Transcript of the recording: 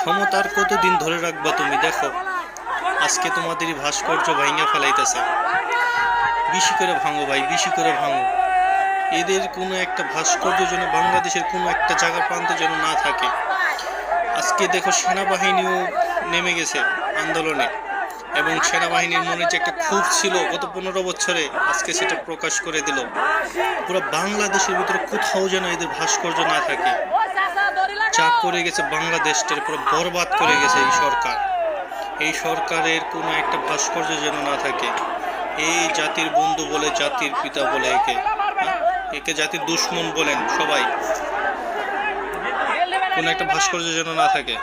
ক্ষমতার কতদিন ধরে রাখবা তুমি? দেখো আজকে তোমাদেরই ভাস্কর্য ভাঙিয়া ফেলাইতেছে। বেশি করে ভাঙো ভাই, বেশি করে ভাঙো। এদের কোনো একটা ভাস্কর্য যেন বাংলাদেশের কোনো একটা জায়গা প্রান্তে যেন না থাকে। আজকে দেখো সেনাবাহিনীও নেমে গেছে আন্দোলনে, এবং সেনাবাহিনীর মনে যে একটা ক্ষোভ ছিল গত 15 বছরে, আজকে সেটা প্রকাশ করে দিল। পুরো বাংলাদেশের ভিতরে কোথাও যেন এদের ভাস্কর্য না থাকে। যা করে গেছে বাংলাদেশটার পুরো বরবাদ করে গেছে এই সরকার। এই সরকারের কোনো একটা ভাস্কর্য যেন না থাকে। এই জাতির বন্ধু বলে, জাতির পিতা বলে একে, একে জাতির দুশ্মন বলেন সবাই। কোনো একটা ভাস্কর্য যেন না থাকে।